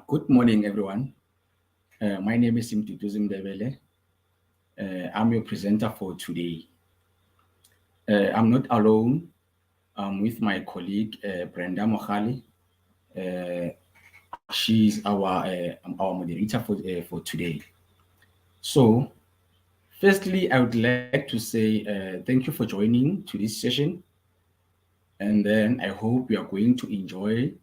Good morning, everyone. My name is Simtutu Zimdebele. I'm your presenter for today. I'm not alone. I'm with my colleague Brenda Mohali. Uh, she's our moderator for today. So, firstly, I would like to say thank you for joining to this session, and then I hope you are going to enjoy.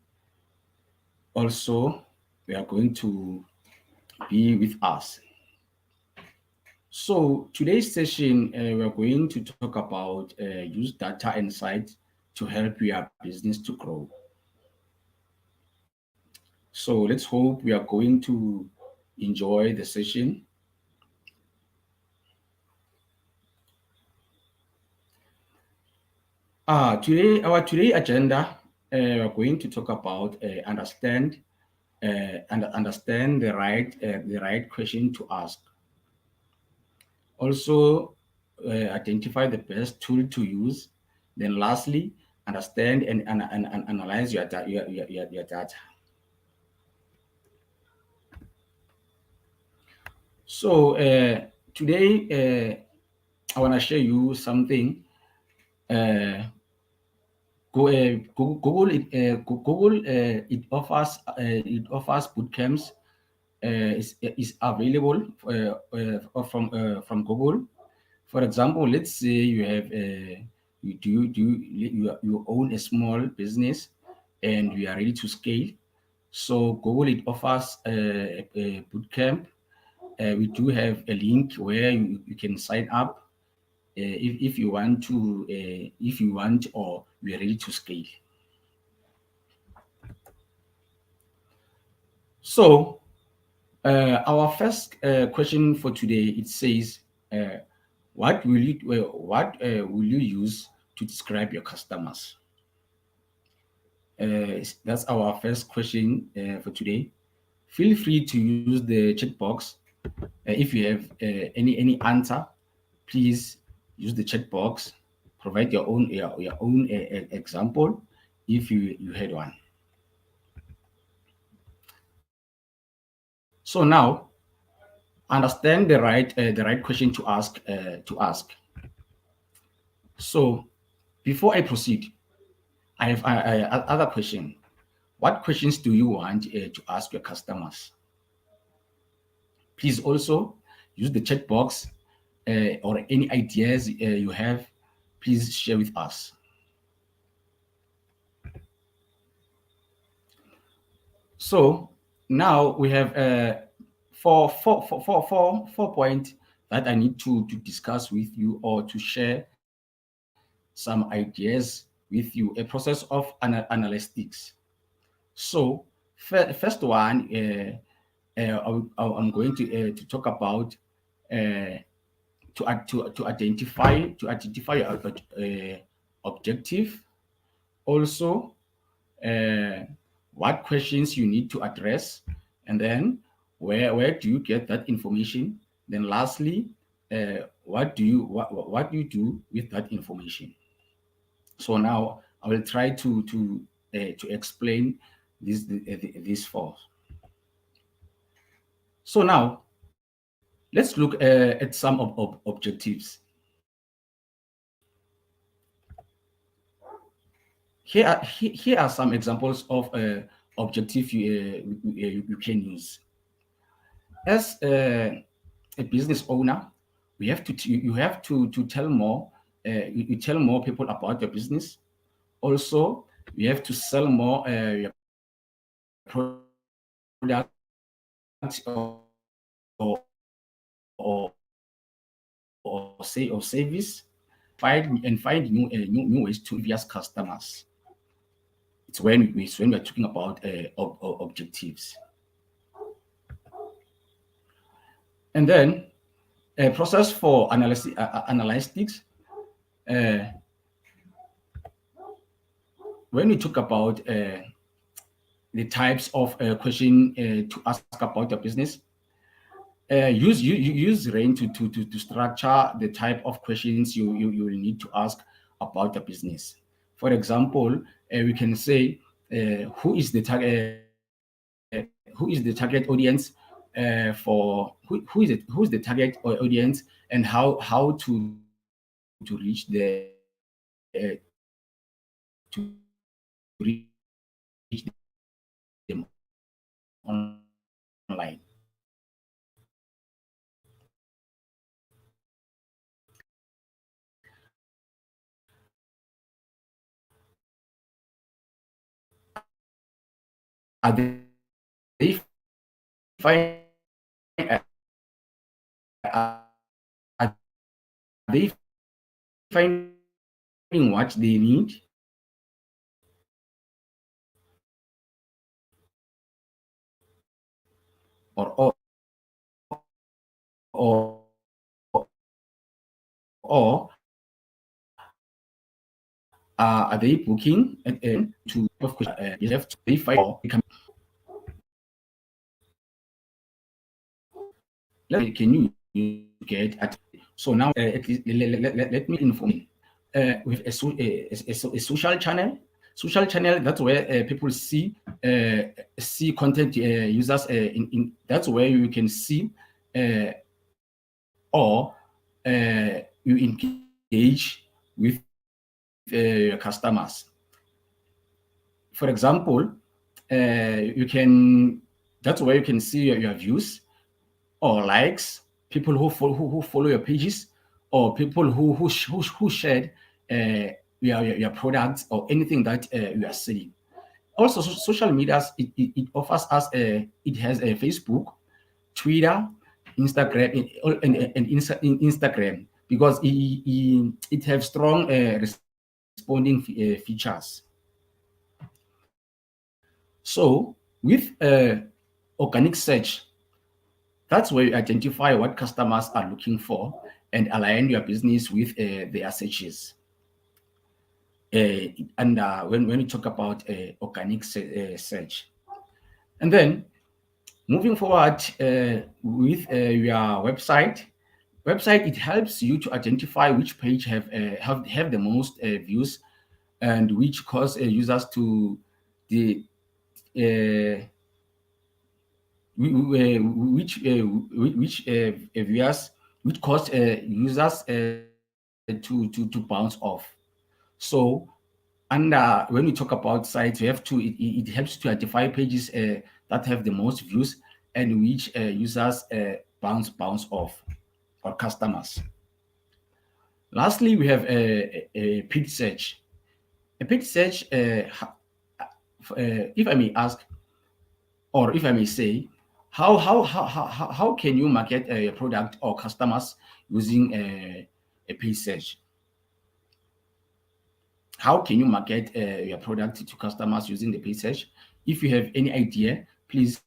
Also, we are going to be with us. So today's session, we're going to talk about use data insight to help your business to grow. So let's hope we are going to enjoy the session. Our today agenda, we're going to talk about understand the right question to ask. Also, identify the best tool to use. Then, lastly, understand and analyze your data. So, today, I want to share you something. Uh, Google it offers bootcamps. Is available from Google. For example, let's say you own a small business and you are ready to scale. So Google it offers a bootcamp. We do have a link where you can sign up if you want to if you want or you are ready to scale. So our first question for today, it says, what will you use to describe your customers? That's our first question for today. Feel free to use the chat box. If you have any answer, please use the chat box. Provide your own example if you had one. So now understand the right question to ask. So before I proceed, I have other question. What questions do you want to ask your customers? Please also use the chat box or any ideas you have. Please share with us. So now we have four points that I need to discuss with you or to share some ideas with you. A process of analytics. So first one, I'm going to talk about uh, to identify your objective. Also, uh, what questions you need to address, and then where do you get that information? Then lastly, what do you do with that information? So now I will try to explain these four. So now let's look at some of objectives. Here are some examples of objective you can use. As a business owner, you have to tell more. You tell more people about your business. Also, you have to sell more your products or service. Find new ways to previous customers. It's when we're talking about objectives. And then a process for analytics. Uh, when we talk about the types of question to ask about your business, use RAIN to structure the type of questions you will need to ask about the business. For example, we can say, who is the target who is the target audience for who's the target audience, and how to reach them online. Are they find are they finding what they need, or or or are they booking to of course you have to they find or become. Can you get at so now at least let me inform you. With a social channel, that's where people see content users in that's where you can see or you engage with your customers. For example, you can that's where you can see your views or likes, people who follow your pages, or people who shared your products or anything that you are selling. Also, social medias, it offers us it has a Facebook, Twitter, Instagram, and Instagram, because it has strong responding features. So with organic search, that's where you identify what customers are looking for and align your business with their searches. And when you talk about organic search, and then moving forward with your website, it helps you to identify which page have the most views and which cause users to the uh, which viewers which cause users to bounce off. So, and when we talk about sites, we have to it helps to identify pages that have the most views and which users bounce off, or customers. Lastly, we have a paid search. A paid search, if I may ask, or if I may say, how can you market a product or customers using a paid search? How can you market your product to customers using the paid search? If you have any idea, please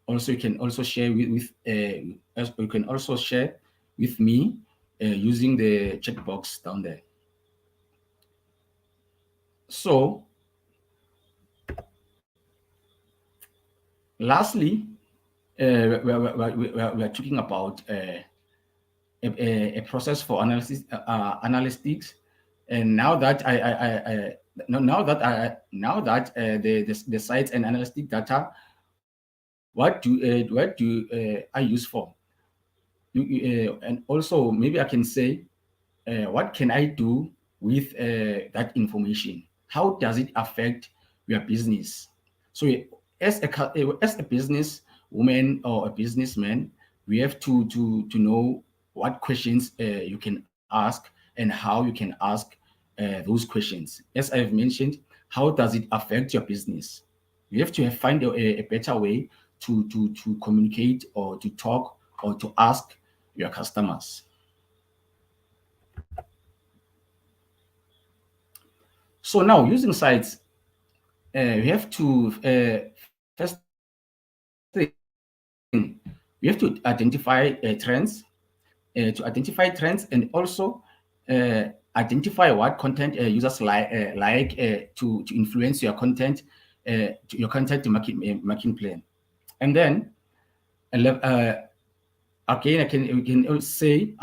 also you can also share you can also share with me using the chat box down there. So, lastly, we are talking about a process for analytics. And now that the sites and analytic data, what do I use for? And also maybe I can say, what can I do with that information? How does it affect your business? So as a business woman or a businessman, we have to know what questions you can ask and how you can ask those questions. As I've mentioned, how does it affect your business? You have to find a better way to communicate or to talk or to ask your customers. So now using sites, we have to first thing we have to identify trends, and also identify what content users to influence your content, your content marketing plan, and then again we can also say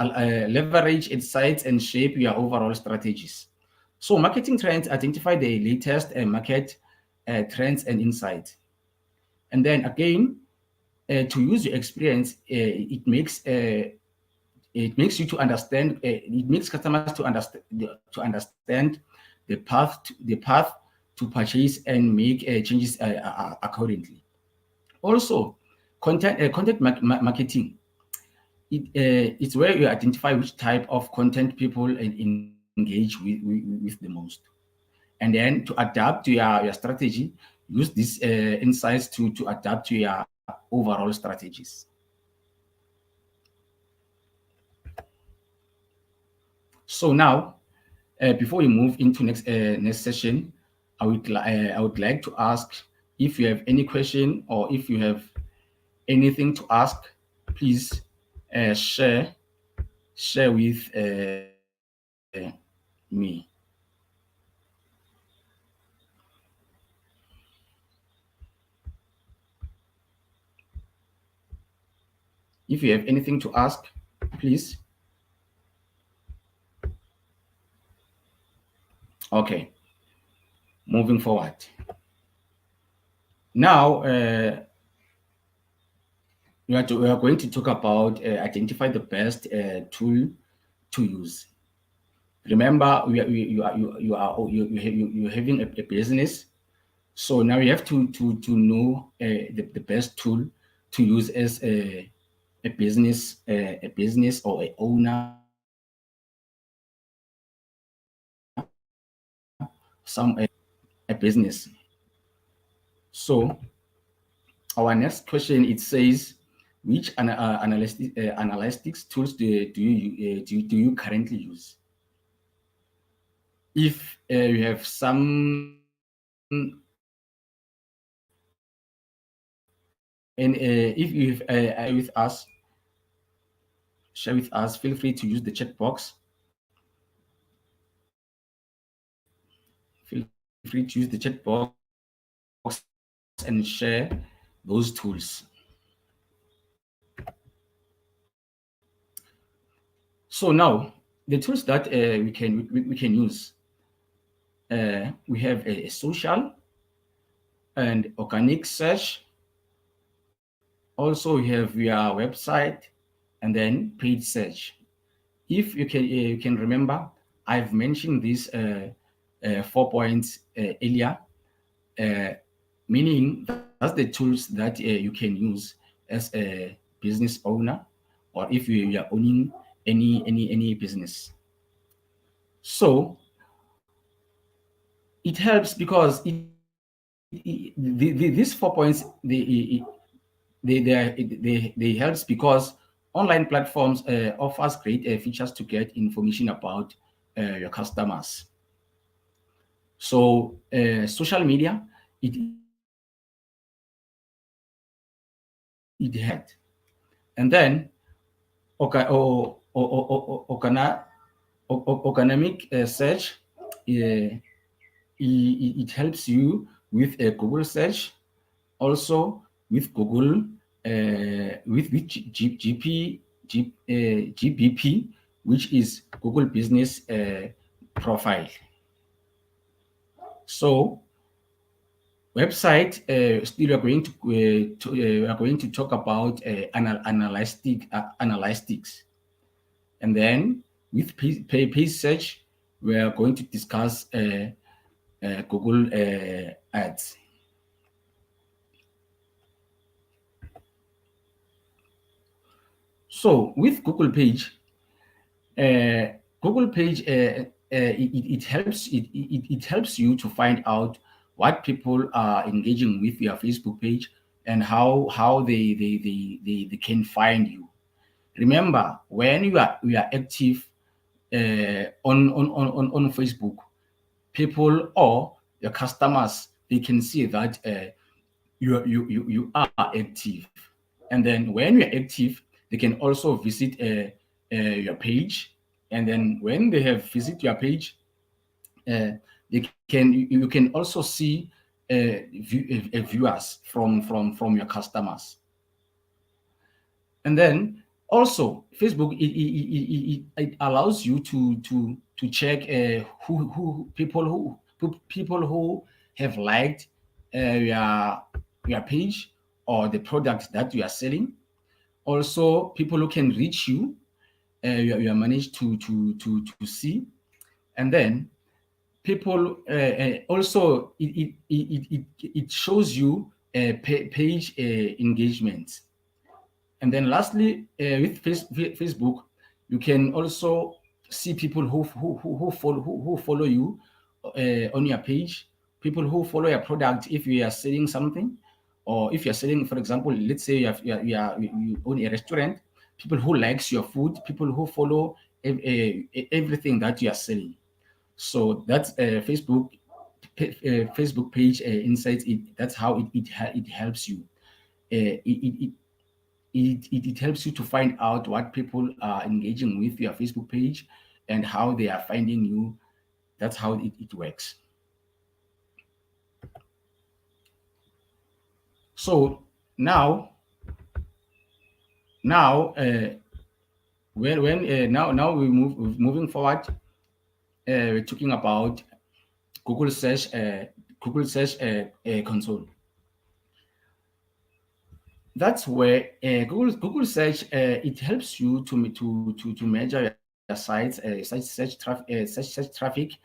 leverage insights and shape your overall strategies. So marketing trends, identify the latest market trends and insights. And then again, to use your experience, it makes you to understand. It makes customers to understand the path to purchase and make changes accordingly. Also, marketing. It's where you identify which type of content people engage with the most, and then to adapt to your strategy, use these insights to adapt to your overall strategies. So now, before we move into next session, I would like to ask if you have any question or if you have anything to ask, please share with me. If you have anything to ask, please. Okay, moving forward. Now, we are going to talk about identify the best tool to use. Remember, you're having a business, so now you have to know the best tool to use as a business or a owner, a business. So our next question, it says, which analytics tools do you currently use? If you have some, and if you have share with us, feel free to use the chat box. Feel free to use the chat box and share those tools. So now, the tools that we can use, we have a social and organic search. Also, we have your website and then paid search. If you can remember, I've mentioned these 4 points earlier, meaning that's the tools that you can use as a business owner, or if you are owning any business. So it helps because these 4 points they helps because online platforms offers great features to get information about your customers. So social media, it had, and then okay, economic search, it helps you with a Google search, also with Google, with GBP, which is Google Business Profile. So website, still we are going to talk about analytics, and then with page search, we are going to discuss Google Ads. So with Google Page, it helps you to find out what people are engaging with your Facebook page and how they can find you. Remember, when you are active on Facebook, people or your customers, they can see that you are active, and then when you're active, they can also visit your page, and then when they have visit your page, you can also see viewers from your customers. And then also Facebook, it allows you to check who people who have liked your page, or the product that you are selling. Also, people who can reach you, you manage to see. And then people also it shows you page engagement. And then lastly, with Facebook, you can also see people who follow you on your page, people who follow your product if you are selling something, or if you're selling, for example, let's say you own a restaurant, people who likes your food, people who follow everything that you are selling. So that's Facebook page insights. That's how it helps you. It helps you to find out what people are engaging with your Facebook page and how they are finding you. That's how it works. So now when now we're moving forward. We're talking about Google search console. That's where Google search it helps you to measure your site's search traffic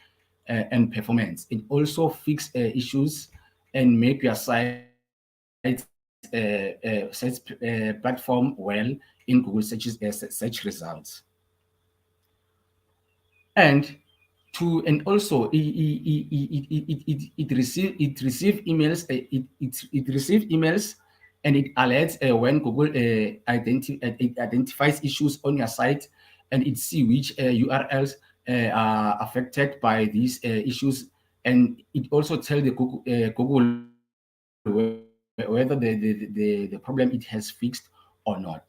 and performance. It also fix issues and make your site platform well in Google search results. And and also it receive emails it receive emails, and it alerts when Google it identifies issues on your site, and it see which URLs are affected by these issues, and it also tell the Google whether the problem it has fixed or not.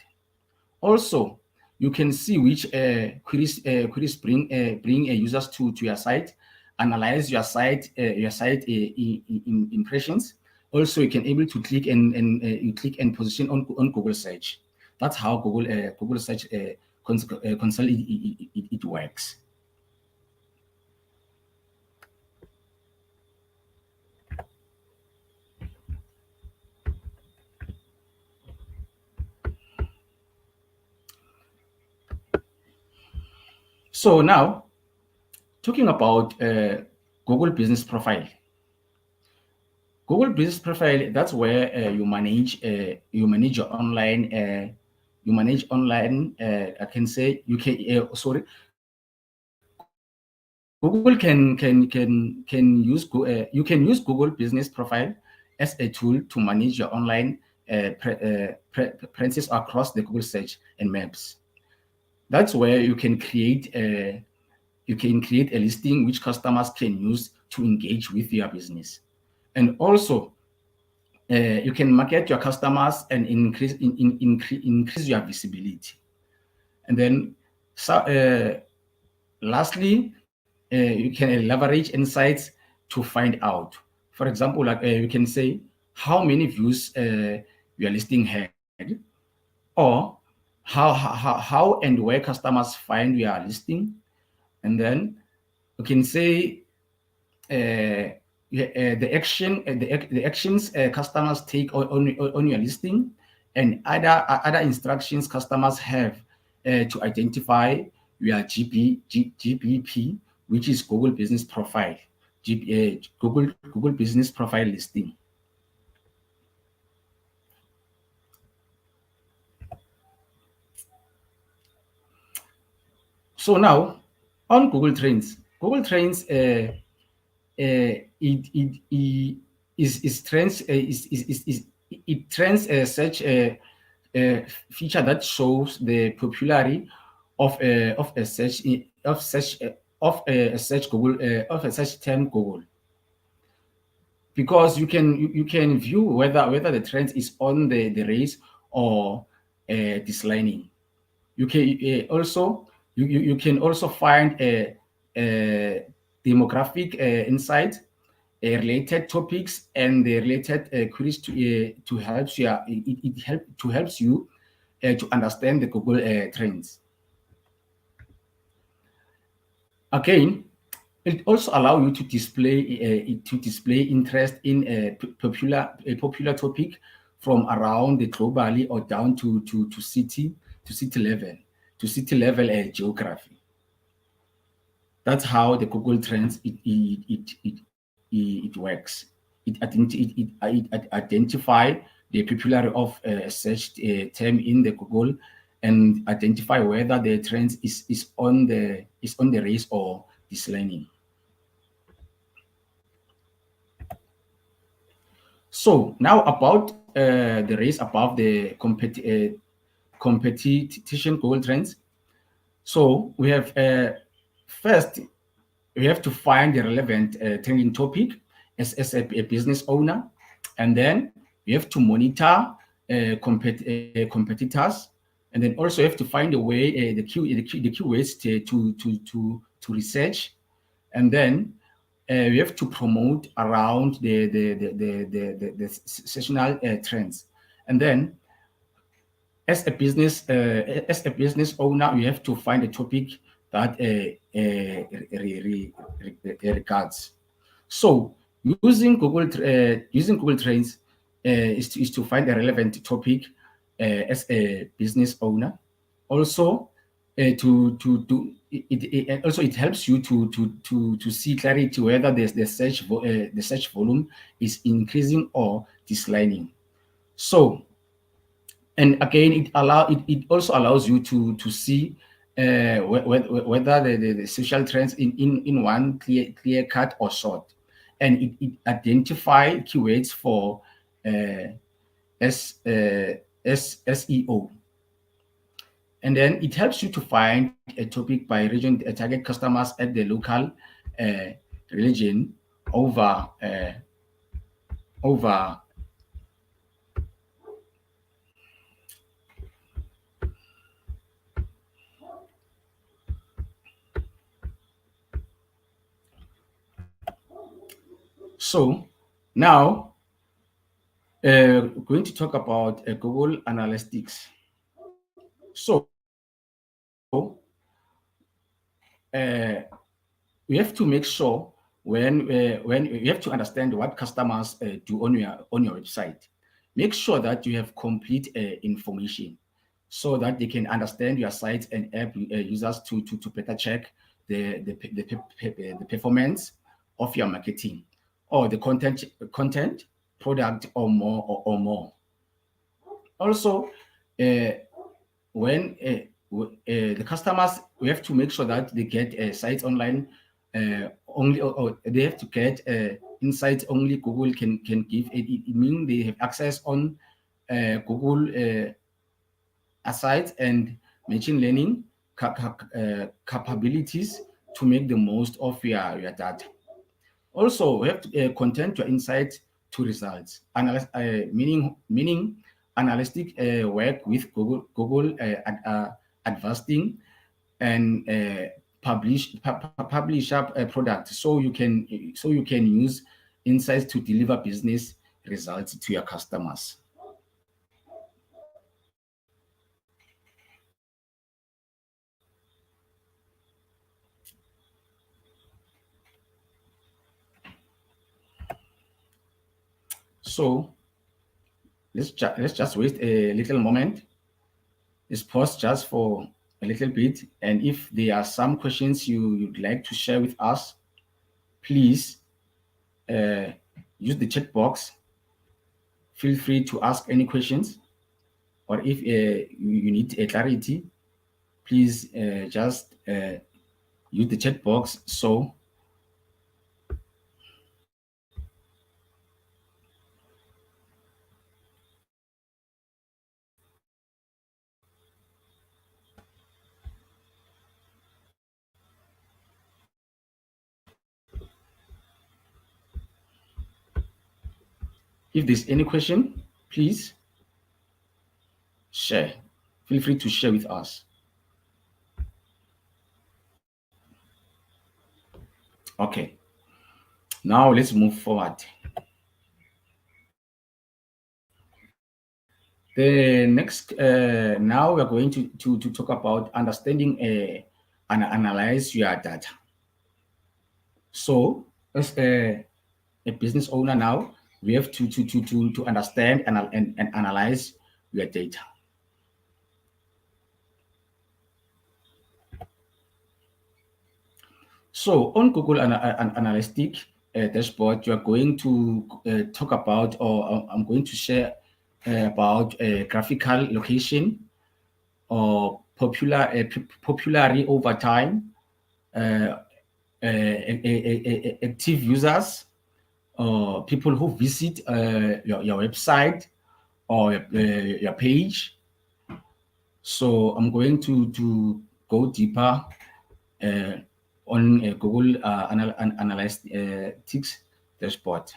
Also, you can see which queries bring users to your site, analyze your site impressions. Also, you can able to click and you click and position on Google search. That's how Google search console it works. So now, talking about Google Business Profile. Google Business Profile, that's where you manage your online I can say you can sorry, Google can use you can use Google Business Profile as a tool to manage your online presence across the Google search and maps. That's where you can create a listing which customers can use to engage with your business. And also, you can market your customers and increase your visibility. And then, lastly, you can leverage insights to find out. For example, like you can say how many views your listing had, or how and where customers find your listing. And then you can say the actions customers take on your listing, and other instructions customers have to identify your GBP, which is Google Business Profile, Google Business Profile listing. So now on Google Trends it trends such a feature that shows the popularity of a search of a search Google of a search term Google, because you can view whether the trend is on the raise or declining. You can also you can also find a demographic insight, related topics, and the related queries to help you helps you to understand the Google trends. Again, it also allows you to display interest in a popular topic. from around the globally or down to city level geography. That's how the Google Trends it works. It identify the popularity of a search term in the Google and identify whether the trend is on the race or declining. So now about the race above the competition Google Trends. So we have first we have to find the relevant trending topic as a business owner, and then we have to monitor competitors, and then also have to find a way the keywords to research, and then we have to promote around the sessional trends, and then as a business owner, you have to find a topic that regards. So using Google Trends is to find a relevant topic as a business owner. Also, it helps you to see clarity whether the search volume is increasing or declining. So, and again, it also allows you to see whether the social trends in one clear cut or short, and it identify keywords for SEO, and then it helps you to find a topic by region, target customers at the local religion over. So now going to talk about Google Analytics. So we have to make sure when you have to understand what customers do on your website. Make sure that you have complete information so that they can understand your site and app users to better check the performance of your marketing or the content product or more. Also, when the customers, we have to make sure that they get sites online only, or they have to get insights only Google can give. It means they have access on Google sites and machine learning capabilities to make the most of your data. Also, we have to content your insights to results. Meaning analytic work with Google advancing and publish a product so you can use insights to deliver business results to your customers. So let's just wait a little moment. Let's pause just for a little bit, and if there are some questions you'd like to share with us, please use the chat box. Feel free to ask any questions, or if you need a clarity, please just use the chat box. So if there's any question, please share. Feel free to share with us. Okay. Now let's move forward. The next, now we're going to talk about understanding and analyze your data. So as a business owner now, we have to understand and analyze your data. So on Google Analytic dashboard, you are going to talk about, or I'm going to share about graphical location or popularity over time, uh, active users, or people who visit your website or your page. So I'm going to go deeper uh, on Google Analytics dashboard.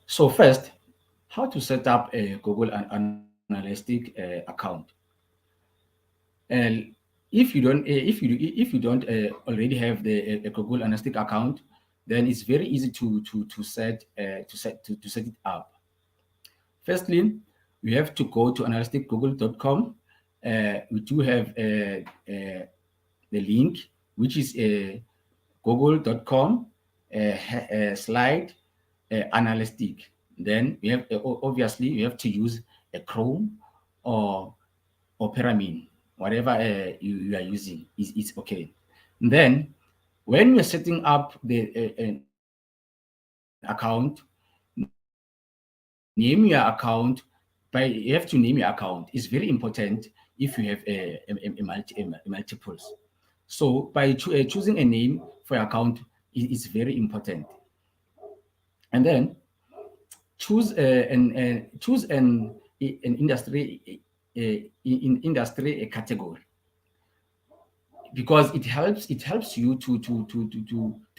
So first, how to set up a Google Analytics account. And if you don't already have the Google Analytics account, then it's very easy to set it up. Firstly, we have to go to analyticsgoogle.com. We do have the link, which is google.com slide analytic. Then we have obviously we have to use a Chrome or Opera, whatever you are using is okay. And then when you're setting up the an account, name your account. You have to name your account. It's very important if you have multiples. So by choosing a name for your account is very important. And then choose an industry in industry category, because it helps you to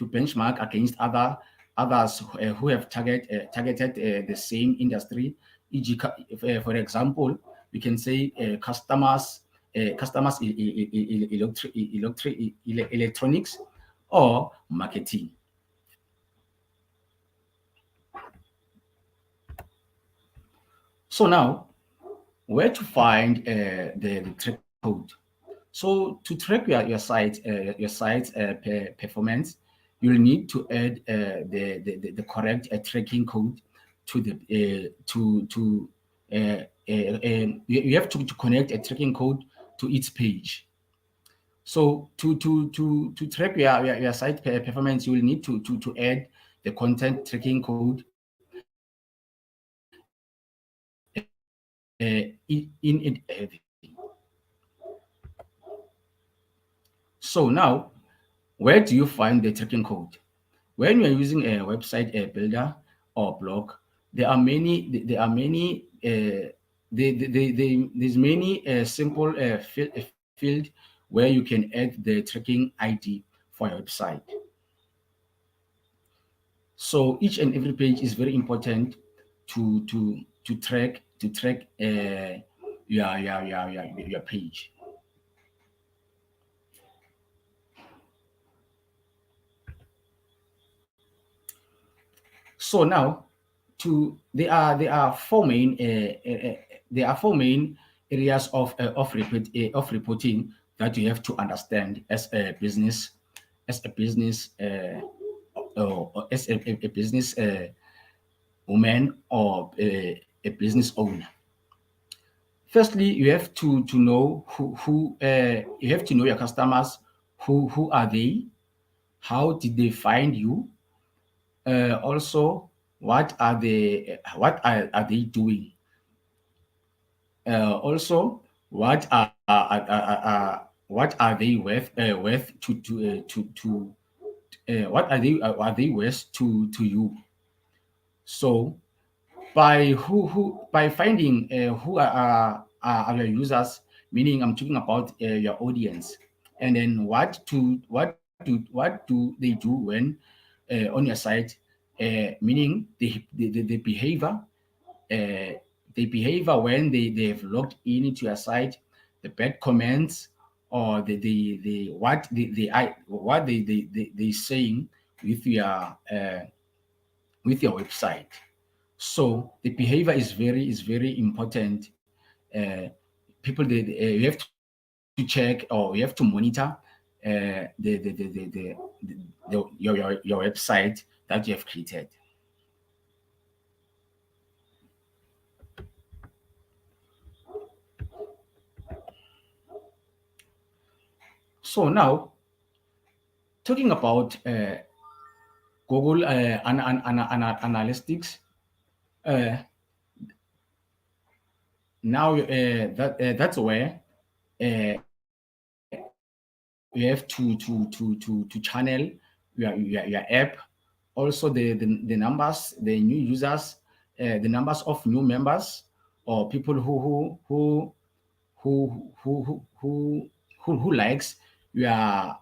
benchmark against others who have targeted the same industry. E.g., for example, we can say customers electronics or marketing. So now, where to find the tracking code? So to track your site's performance, you'll need to add the correct tracking code to the you have to connect a tracking code to each page. So to track your site performance, you will need to add the content tracking code in everything. So now, where do you find the tracking code? When you're using a website a builder or blog, there's many simple field where you can add the tracking ID for your website. So each and every page is very important to track your page. So now, to there are four main areas of reporting that you have to understand as a business, or as a business woman or a business owner. Firstly, you have to know who you have to know your customers. Who are they? How did they find you? Also, what are they doing? Also, what are they worth to what are they worth to you? So by finding who are your users, meaning I'm talking about your audience, and then what do they do when on your site, meaning the behavior, the behavior when they've logged in into your site, the bad comments, or the what they saying with your uh, with your website. So the behavior is very important. Uh, People, you have to check, or you have to monitor your website that you have created. So now, talking about Google Analytics, uh, now that's where you have to channel your app. Also the numbers, the new users, the numbers of new members or people who likes your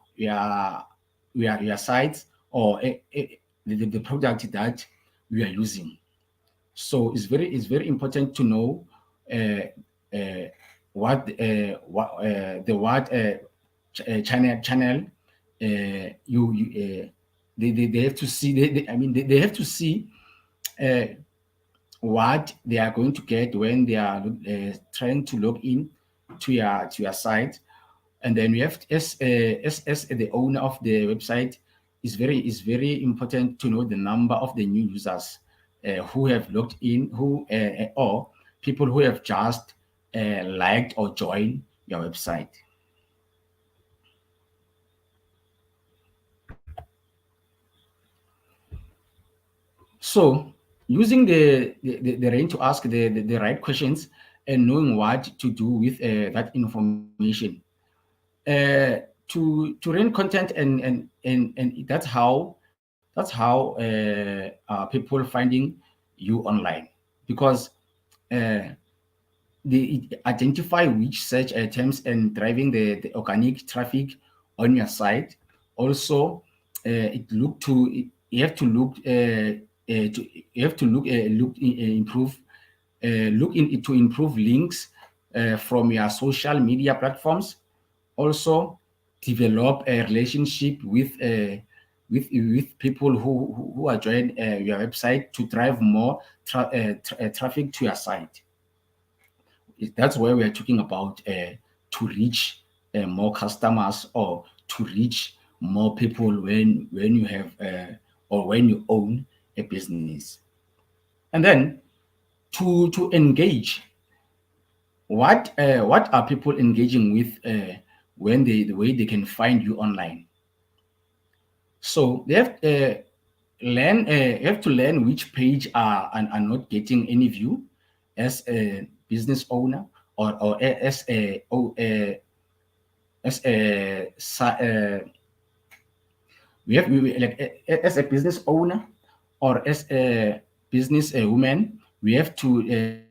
your site or the product that we are using. So it's very important to know uh, what the what channel they have to see I mean they have to see uh, what they are going to get when they are trying to log in to your site. And then we have as the owner of the website, is very important to know the number of the new users who have logged in, who or people who have just liked or joined your website. So using the range to ask the right questions and knowing what to do with that information to run content and that's how people finding you online, because uh, they identify which search terms and driving the organic traffic on your site. Also, you have to look you have to improve look in to improve links from your social media platforms. Also, develop a relationship with people who are joining your website to drive more traffic to your site. That's where we are talking about to reach more customers or to reach more people when you have or when you own a business. And then to engage, what are people engaging with when the way they can find you online? So they have learn you have to learn which page are not getting any view as a business owner, or as a like as a business owner or as a business woman. We have to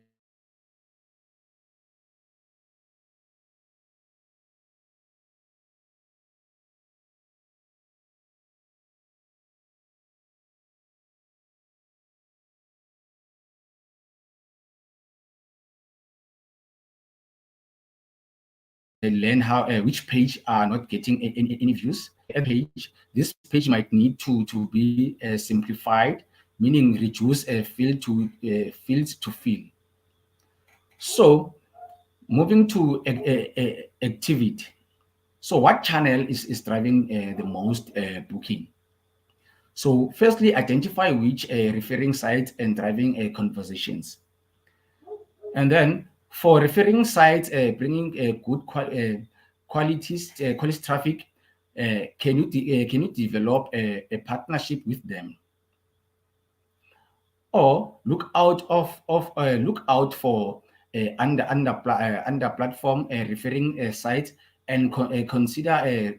learn how which page are not getting any views. Page, this page might need to be simplified, meaning reduce fields to fill. So moving to activity. So what channel is driving the most booking? So firstly, identify which referring sites and driving conversations. And then for referring sites, bringing good quality traffic, can you develop a partnership with them, or look out for under platform referring sites and consider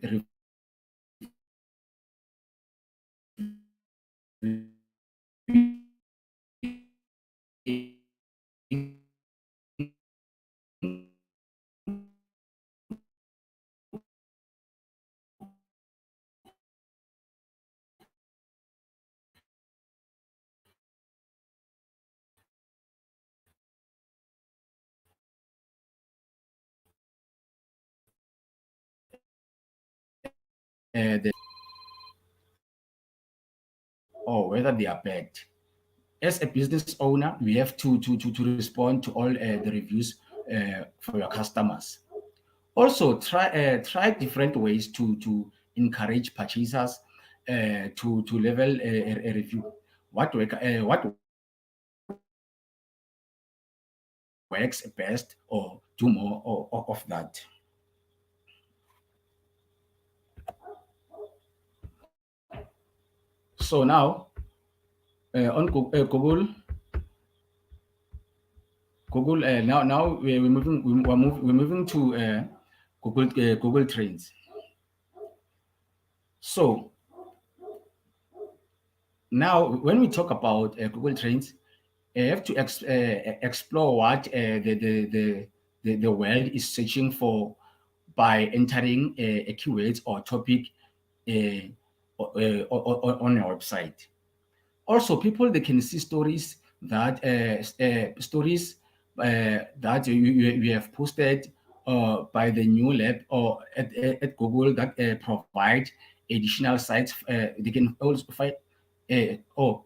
the, or whether they are bad. As a business owner, we have to respond to all the reviews for your customers. Also, try different ways to encourage purchasers to level a review. What works best, or do more of that. So now on Google now we're moving to Google Trends. So now when we talk about Google Trends, I have to explore what the world is searching for by entering a keyword or topic on your website. Also, people, they can see stories that you have posted by the new lab or at Google that provide additional sites. They can also find or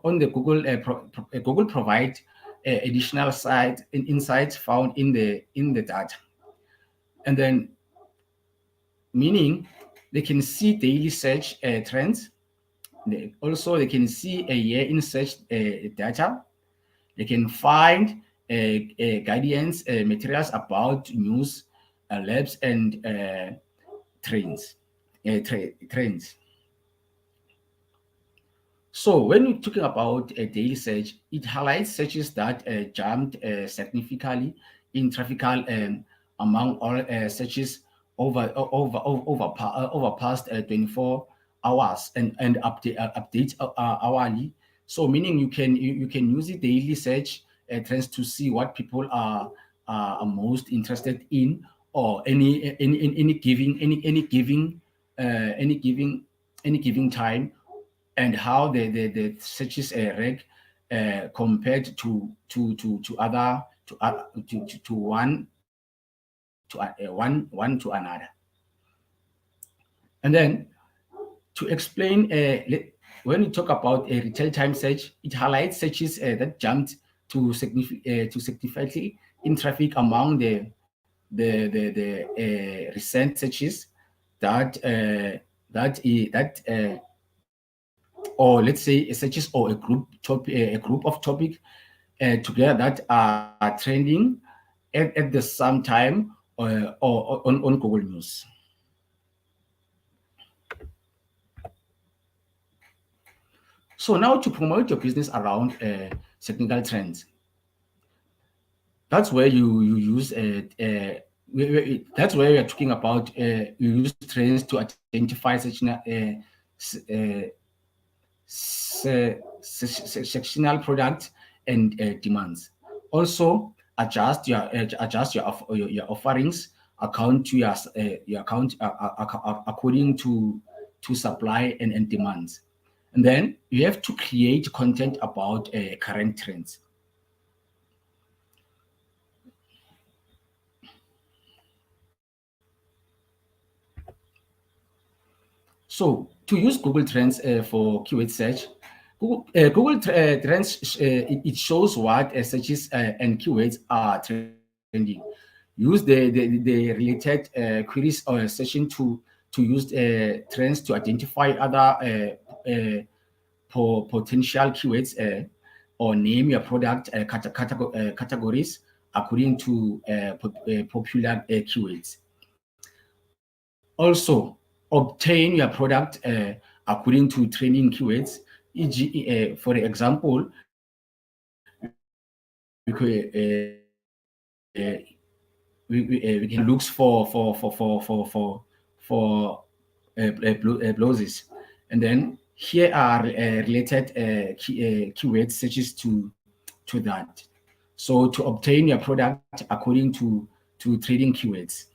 on the Google provide additional site insights found in the data, and then meaning they can see daily search trends. Also, they can see a year in search data. They can find guidance materials about news, labs, and trends. Trends. So when we're talking about a daily search, it highlights searches that jumped significantly in traffic among all searches over past 24 hours and update hourly. So meaning you can use the daily search trends to see what people are most interested in, or any giving any giving time, and how the searches rank compared to other to one to another. And then to explain, when we talk about a retail time search, it highlights searches that jumped to significantly in traffic among the recent searches that or let's say searches or a group of topic together that are trending at the same time or on Google News. So now to promote your business around technical trends, that's where you use that's where we are talking about you use trends to identify sectional products and demands. Also, adjust your offerings account to your account according to supply and demands. And then you have to create content about current trends. So to use Google Trends for keyword search, Google Trends it shows what searches and keywords are trending. Use the related queries or session to use trends to identify other potential keywords or name your product categories according to popular keywords. Also, obtain your product according to training keywords. E.g., for example, we can looks for blouses, and then here are related keyword searches to that. So to obtain your product according to trading keywords.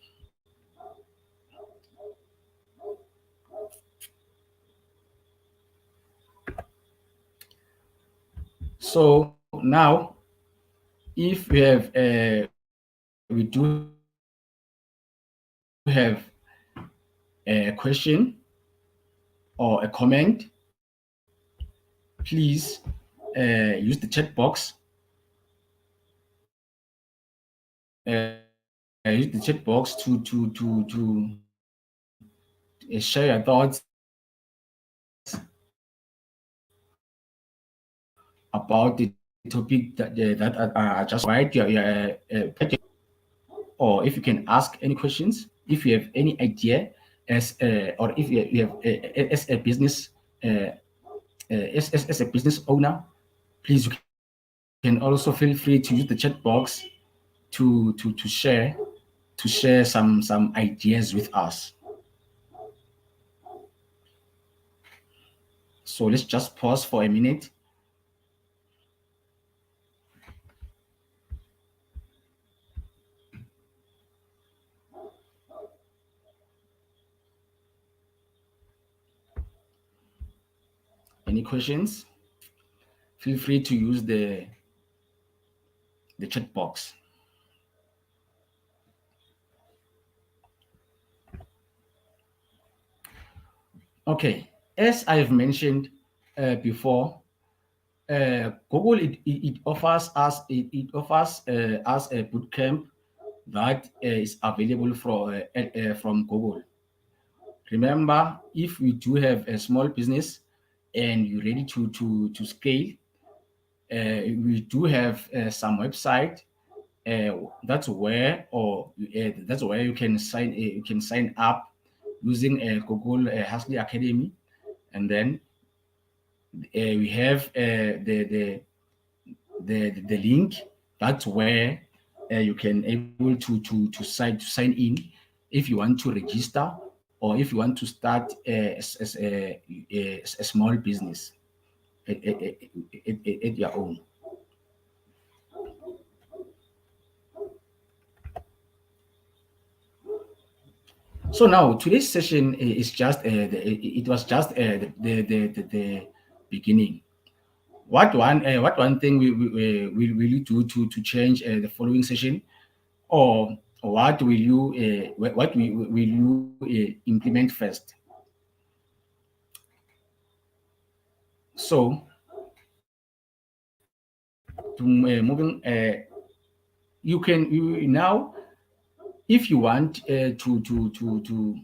So now, if we have we do have a question or a comment, please use the chat box use the chat box to share your thoughts about the topic that I just write or if you can ask any questions, if you have any idea or if you have as a business as a business owner, please you can also feel free to use the chat box to share some ideas with us. So let's just pause for a minute. Any questions? Feel free to use the chat box. Okay, as I've mentioned before, Google it offers us a bootcamp that is available from Google. Remember, if we do have a small business and you're ready to scale, we do have some website. That's where you can sign up using Google Hustle Academy, and then we have the link. That's where you can able to sign in if you want to register or if you want to start as a small business at your own. So now today's session is just it was just the beginning. What one thing we will you do to change the following session, or what will you will you implement first? So to moving you now, if you want to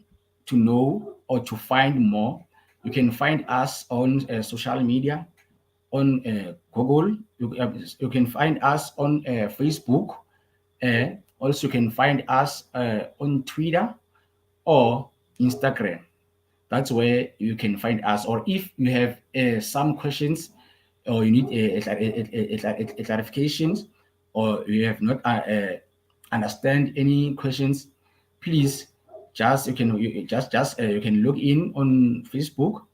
know or to find more, you can find us on social media, on Google. You can find us on Facebook. Also, you can find us on Twitter or Instagram. That's where you can find us. Or if you have some questions or you need a clarifications or you have not understand any questions, please you can log in on Facebook.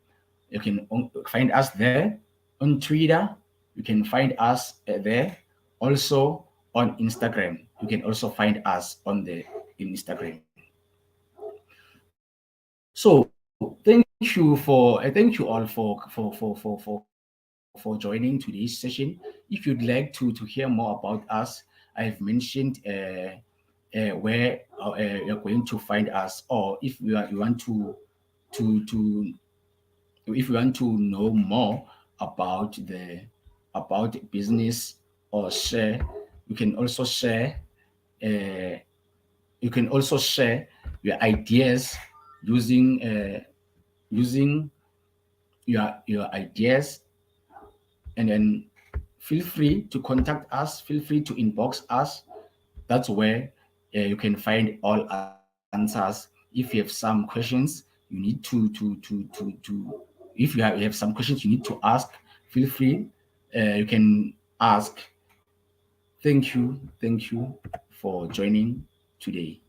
You can find us there on Twitter. You can find us there. Also on Instagram, you can also find us on the Instagram. So thank you all for joining today's session. If you'd like to hear more about us, I've mentioned where you're going to find us, or if you want to if you want to know more about about business or share, you can also share uh, you can also share your ideas using using your ideas, and then feel free to contact us, feel free to inbox us. That's where you can find all answers. If you have some questions you need to if you have some questions you need to ask, feel free, you can ask. Thank you for joining today.